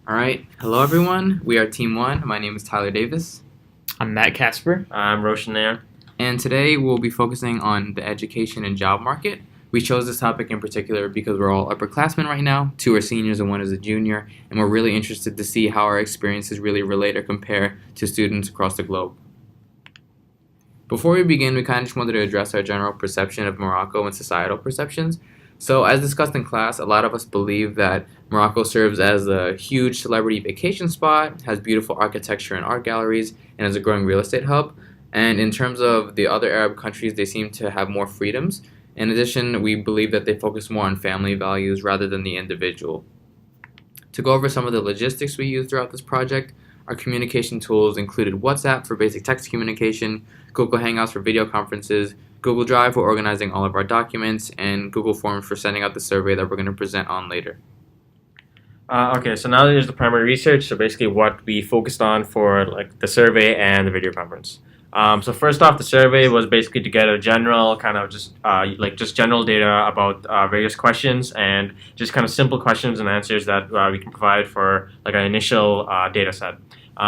All right. Hello, everyone. We are Team One. My name is Tyler Davis. I'm Matt Kasper. I'm Roshan Nair. And today we'll be focusing on the education and job market. We chose this topic in particular because we're all upperclassmen right now. Two are seniors and one is a junior. And we're really interested to see how our experiences really relate or compare to students across the globe. Before we begin, we kind of just wanted to address our general perception of Morocco and societal perceptions. So, as discussed in class, a lot of us believe that Morocco serves as a huge celebrity vacation spot, has beautiful architecture and art galleries, and is a growing real estate hub. And in terms of the other Arab countries, they seem to have more freedoms. In addition, we believe that they focus more on family values rather than the individual. To go over some of the logistics we used throughout this project, our communication tools included WhatsApp for basic text communication, Google Hangouts for video conferences, Google Drive for organizing all of our documents, and Google Forms for sending out the survey that we're going to present on later. Okay, so now there's the primary research. So basically, what we focused on for the survey and the video conference. So first off, the survey was basically to get a general kind of just general data about various questions and just kind of simple questions and answers that we can provide for an initial data set.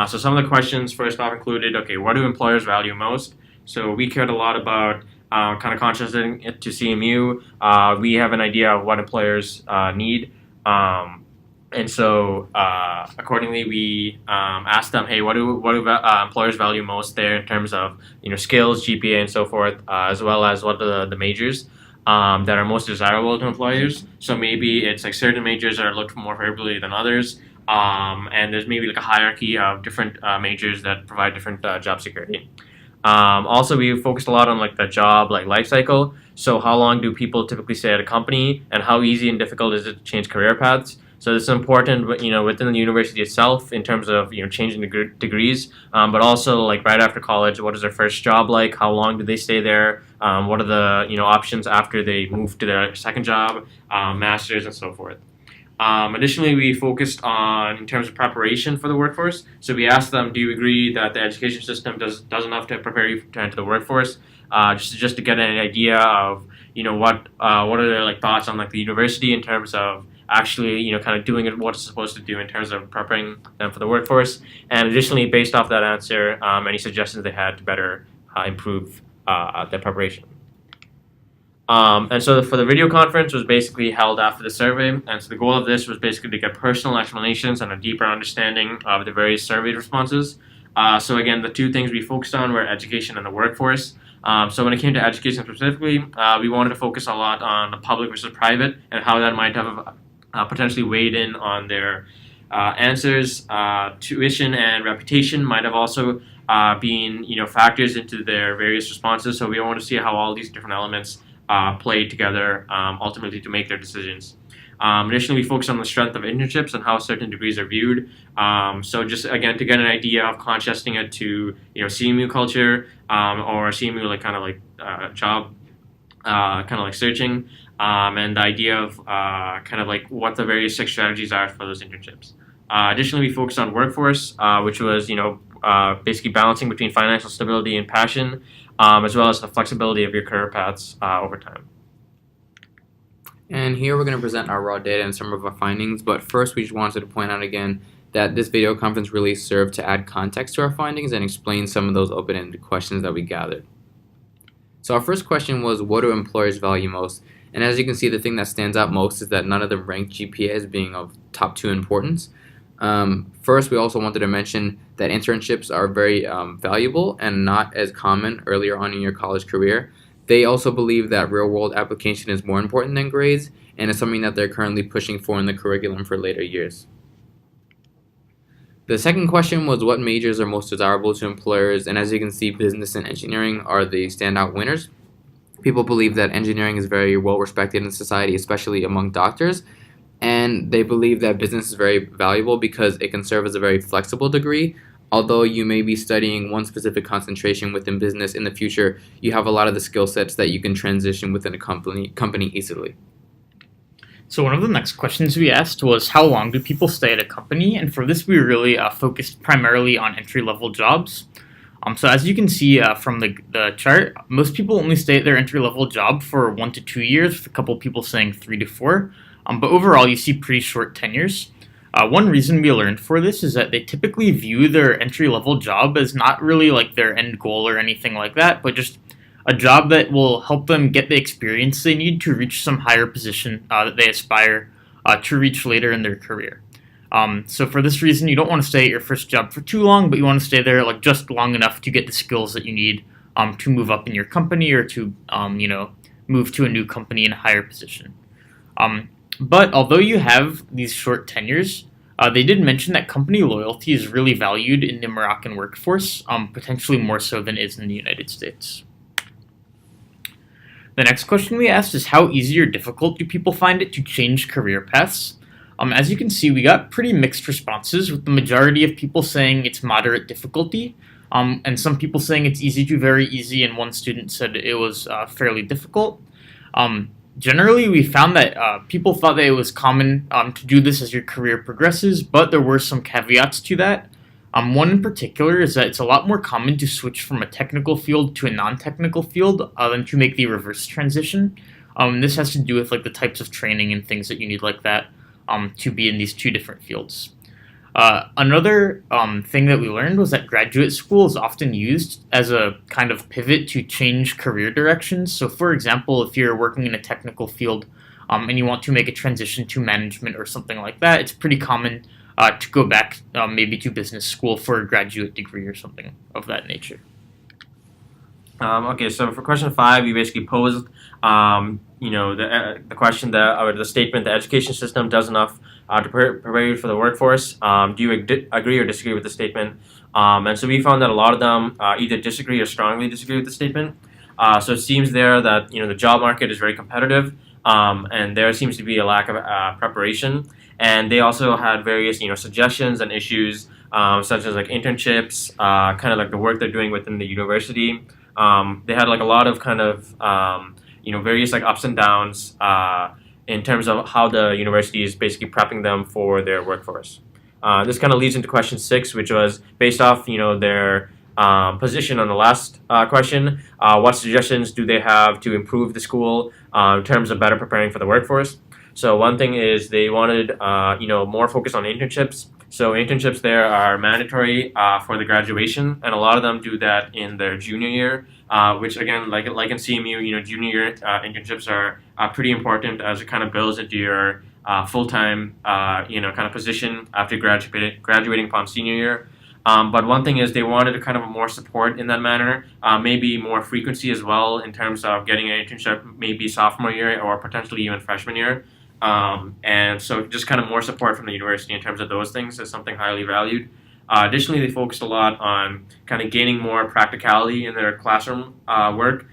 So some of the questions first off included, okay, what do employers value most? So we cared a lot about kind of contrasting it to CMU. We have an idea of what employers need. And so, accordingly, we asked them, hey, what do employers value most there in terms of skills, GPA, and so forth, as well as what are the majors that are most desirable to employers. So maybe it's certain majors that are looked for more favorably than others, and there's maybe a hierarchy of different majors that provide different job security. Also, we focused a lot on the job life cycle. So how long do people typically stay at a company, and how easy and difficult is it to change career paths? So this is important, within the university itself in terms of changing degrees, but also right after college, what is their first job like? How long do they stay there? What are the options after they move to their second job, masters, and so forth. Additionally, we focused on in terms of preparation for the workforce. So we asked them, do you agree that the education system does enough to prepare you to enter the workforce? Just to get an idea of what are their thoughts on the university in terms of actually kind of doing what it's supposed to do in terms of preparing them for the workforce. And additionally, based off that answer, any suggestions they had to better improve their preparation. And so for the video conference was basically held after the survey. And so the goal of this was basically to get personal explanations and a deeper understanding of the various survey responses. So again, the two things we focused on were education and the workforce. So when it came to education specifically, we wanted to focus a lot on the public versus private and how that might have potentially weighed in on their answers. Tuition and reputation might have also been factors into their various responses. So we want to see how all these different elements play together ultimately to make their decisions. Additionally, we focus on the strength of internships and how certain degrees are viewed. So just again to get an idea of contrasting it to CMU culture or CMU job searching, and the idea of what the various six strategies are for those internships. Additionally, we focused on workforce, which was basically balancing between financial stability and passion, as well as the flexibility of your career paths over time. And here we're going to present our raw data and some of our findings, but first we just wanted to point out again that this video conference really served to add context to our findings and explain some of those open-ended questions that we gathered. So our first question was, what do employers value most? And as you can see, the thing that stands out most is that none of them ranked GPA as being of top 2 importance. First, we also wanted to mention that internships are very valuable and not as common earlier on in your college career. They also believe that real-world application is more important than grades, and is something that they're currently pushing for in the curriculum for later years. The second question was what majors are most desirable to employers, and as you can see, business and engineering are the standout winners. People believe that engineering is very well respected in society, especially among doctors, and they believe that business is very valuable because it can serve as a very flexible degree. Although you may be studying one specific concentration within business in the future, you have a lot of the skill sets that you can transition within a company easily. So one of the next questions we asked was, how long do people stay at a company? And for this, we really focused primarily on entry-level jobs. So as you can see from the chart, most people only stay at their entry-level job for 1 to 2 years, with a couple people saying 3 to 4. But overall, you see pretty short tenures. One reason we learned for this is that they typically view their entry-level job as not really like their end goal or anything like that, but just a job that will help them get the experience they need to reach some higher position that they aspire to reach later in their career. So for this reason, you don't want to stay at your first job for too long, but you want to stay there like just long enough to get the skills that you need to move up in your company or to move to a new company in a higher position. But although you have these short tenures, they did mention that company loyalty is really valued in the Moroccan workforce, potentially more so than is in the United States. The next question we asked is how easy or difficult do people find it to change career paths? As you can see, we got pretty mixed responses, with the majority of people saying it's moderate difficulty, and some people saying it's easy to very easy, and one student said it was fairly difficult. Generally, we found that people thought that it was common to do this as your career progresses, but there were some caveats to that. One in particular is that it's a lot more common to switch from a technical field to a non-technical field than to make the reverse transition. This has to do with like the types of training and things that you need like that to be in these two different fields. Another thing that we learned was that graduate school is often used as a kind of pivot to change career directions. So for example, if you're working in a technical field and you want to make a transition to management or something like that, it's pretty common to go back maybe to business school for a graduate degree or something of that nature. Okay, so for question 5, we basically posed, the question or the statement: the education system does enough to prepare you for the workforce. Do you agree or disagree with the statement? And so we found that a lot of them either disagree or strongly disagree with the statement. So it seems there that the job market is very competitive, and there seems to be a lack of preparation. And they also had various suggestions and issues, such as like internships, kind of like the work they're doing within the university. They had like a lot of kind of various like ups and downs in terms of how the university is basically prepping them for their workforce. This kind of leads into question 6, which was based off their position on the last question. What suggestions do they have to improve the school in terms of better preparing for the workforce? So one thing is they wanted more focus on internships. So internships there are mandatory for the graduation, and a lot of them do that in their junior year, which again, like in CMU, junior year internships are pretty important as it kind of builds into your full-time, kind of position after graduating upon senior year. But one thing is they wanted kind of more support in that manner, maybe more frequency as well in terms of getting an internship, maybe sophomore year or potentially even freshman year. And so just kind of more support from the university in terms of those things is something highly valued. Additionally, they focused a lot on kind of gaining more practicality in their classroom work.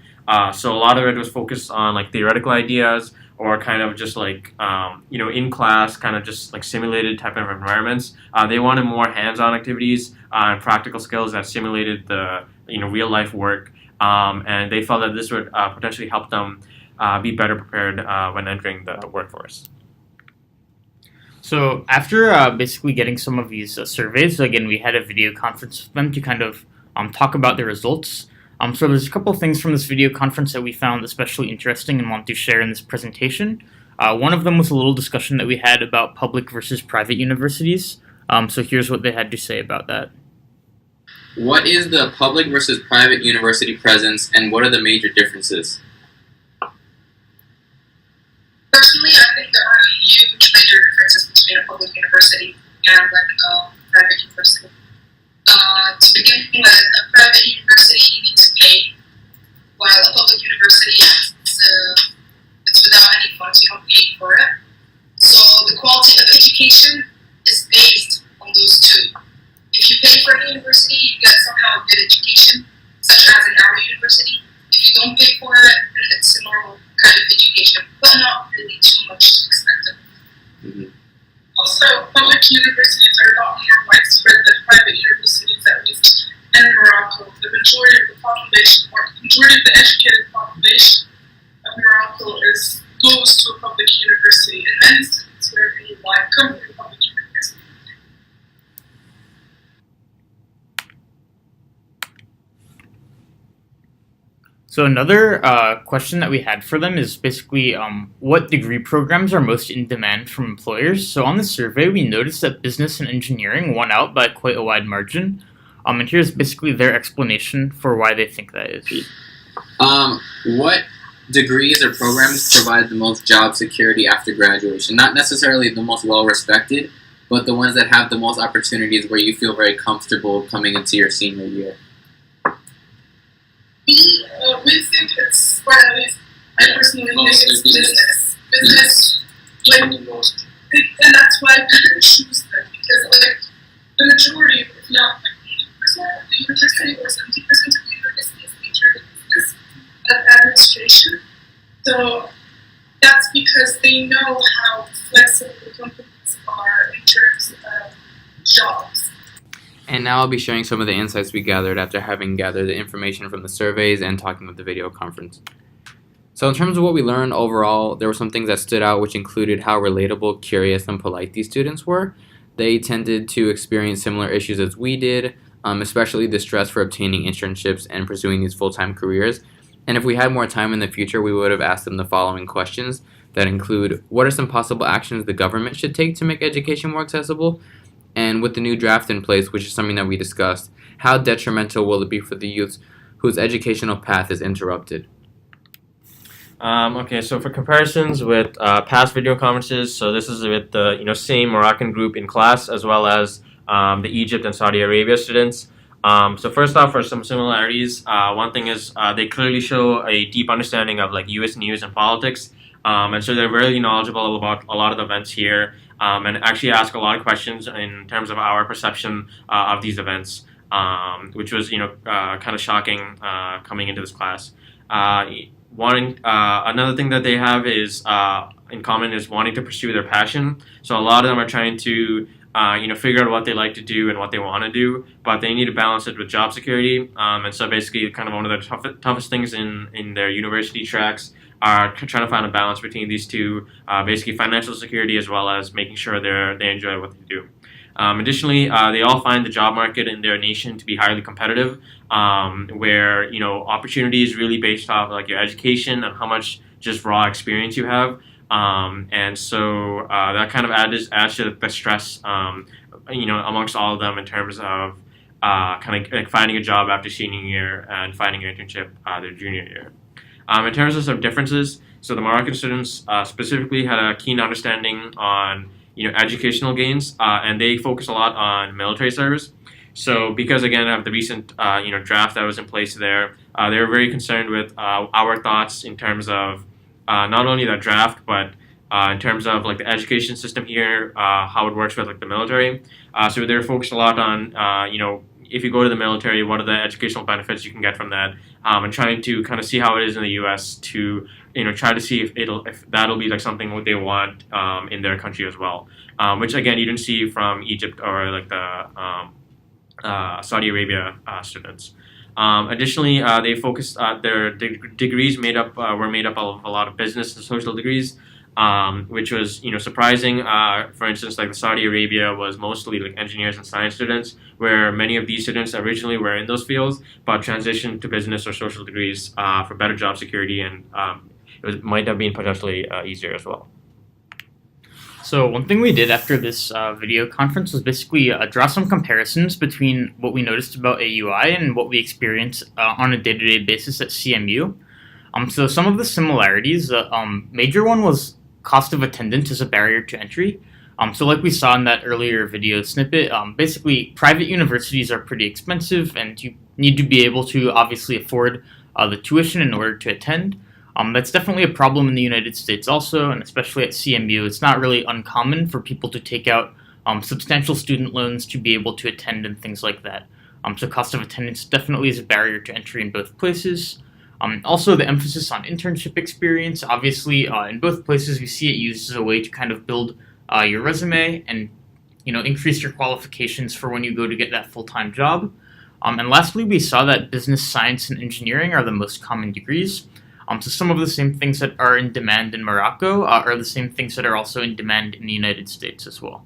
So a lot of it was focused on like theoretical ideas or kind of just like, in class, kind of just like simulated type of environments. They wanted more hands-on activities and practical skills that simulated the, real life work. And they felt that this would potentially help them be better prepared when entering the workforce. So after basically getting some of these surveys, again, we had a video conference with them to kind of talk about the results. So there's a couple of things from this video conference that we found especially interesting and want to share in this presentation. One of them was a little discussion that we had about public versus private universities. So here's what they had to say about that. What is the public versus private university presence, and what are the major differences? Personally, I think there are huge major differences between a public university and a private university. To begin with, a private university you need to pay, while a public university it's without any funds, you don't pay for it. So the quality of education is based on those two. If you pay for a university, you get somehow a good education, such as in our university. If you don't pay for it, then it's a normal kind of education, but not really too much expensive. Mm-hmm. Also, public universities are a lot more widespread than private universities, at least in Morocco. The majority of the population, or the majority of the educated population of Morocco goes to a public university, and many students here in Hawaii come from public universities. So another question that we had for them is basically what degree programs are most in demand from employers. So on the survey, we noticed that business and engineering won out by quite a wide margin. And here's basically their explanation for why they think that is. What degrees or programs provide the most job security after graduation? Not necessarily the most well-respected, but the ones that have the most opportunities where you feel very comfortable coming into your senior year. We think it's, well, at least I personally think it's business. Business, like, and that's why people choose them, because, like, the majority, if not like 80% of the university or 70% of the university is majored in business and administration. So that's because they know how flexible the companies are in terms of jobs. And now I'll be sharing some of the insights we gathered after having gathered the information from the surveys and talking with the video conference. So in terms of what we learned overall, there were some things that stood out, which included how relatable, curious, and polite these students were. They tended to experience similar issues as we did, especially the stress for obtaining internships and pursuing these full-time careers. And if we had more time in the future, we would have asked them the following questions that include, what are some possible actions the government should take to make education more accessible? And with the new draft in place, which is something that we discussed, how detrimental will it be for the youths whose educational path is interrupted? Okay, so for comparisons with past video conferences, so this is with the same Moroccan group in class as well as the Egypt and Saudi Arabia students. So first off, for some similarities, one thing is they clearly show a deep understanding of like U.S. news and politics, and so they're very knowledgeable about a lot of the events here. And actually ask a lot of questions in terms of our perception of these events, which was kind of shocking coming into this class. Another thing that they have is in common is wanting to pursue their passion. So a lot of them are trying to figure out what they like to do and what they want to do, but they need to balance it with job security. And so basically, kind of one of the toughest things in their university tracks are trying to find a balance between these two, basically financial security as well as making sure they enjoy what they do. Additionally, they all find the job market in their nation to be highly competitive, where opportunity is really based off like your education and how much just raw experience you have, and so that kind of adds to the stress, amongst all of them in terms of kind of like finding a job after senior year and finding an internship their junior year. In terms of some differences, so the Moroccan students specifically had a keen understanding on educational gains, and they focus a lot on military service. So because again of the recent draft that was in place there, they were very concerned with our thoughts in terms of not only that draft, but in terms of like the education system here, how it works with like the military. So they're focused a lot on if you go to the military, what are the educational benefits you can get from that, and trying to kind of see how it is in the U.S. to try to see if that'll be like something what they want in their country as well, which again you didn't see from Egypt or like the Saudi Arabia students. Additionally, they focused their degrees were made up of a lot of business and social degrees, which was surprising. For instance, like the Saudi Arabia was mostly like engineers and science students, where many of these students originally were in those fields, but transitioned to business or social degrees for better job security, and might have been potentially easier as well. So one thing we did after this video conference was basically draw some comparisons between what we noticed about AUI and what we experience on a day-to-day basis at CMU. So some of the similarities, the major one was cost of attendance as a barrier to entry. So like we saw in that earlier video snippet, basically private universities are pretty expensive and you need to be able to obviously afford the tuition in order to attend. That's definitely a problem in the United States also, and especially at CMU. It's not really uncommon for people to take out substantial student loans to be able to attend and things like that. So cost of attendance definitely is a barrier to entry in both places. Also, the emphasis on internship experience. Obviously, in both places, we see it used as a way to kind of build your resume and increase your qualifications for when you go to get that full-time job. And lastly, we saw that business, science, and engineering are the most common degrees. So some of the same things that are in demand in Morocco are the same things that are also in demand in the United States as well.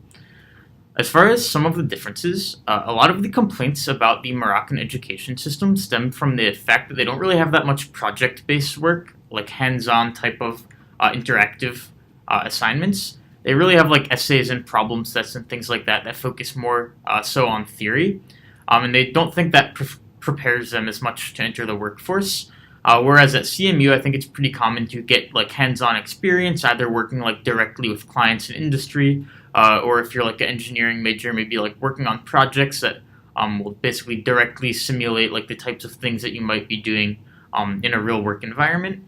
As far as some of the differences, a lot of the complaints about the Moroccan education system stem from the fact that they don't really have that much project-based work, like hands-on type of interactive assignments. They really have like essays and problem sets and things like that that focus more so on theory, and they don't think that prepares them as much to enter the workforce. Whereas at CMU, I think it's pretty common to get like hands-on experience, either working like directly with clients in industry, or if you're like an engineering major, maybe like working on projects that will basically directly simulate like the types of things that you might be doing in a real work environment.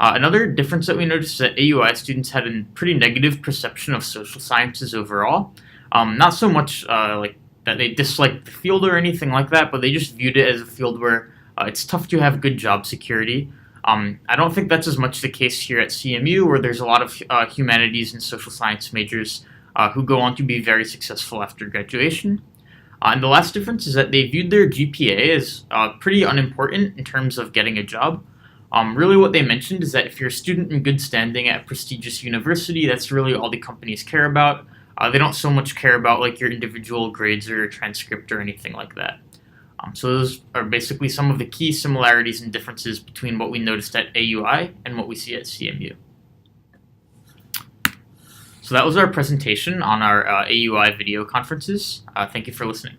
Another difference that we noticed is that AUI students had a pretty negative perception of social sciences overall. Not so much like that they disliked the field or anything like that, but they just viewed it as a field where it's tough to have good job security. I don't think that's as much the case here at CMU, where there's a lot of humanities and social science majors who go on to be very successful after graduation. And the last difference is that they viewed their GPA as pretty unimportant in terms of getting a job. Really what they mentioned is that if you're a student in good standing at a prestigious university, that's really all the companies care about. They don't so much care about like your individual grades or your transcript or anything like that. So those are basically some of the key similarities and differences between what we noticed at AUI and what we see at CMU. So that was our presentation on our AUI video conferences. Thank you for listening.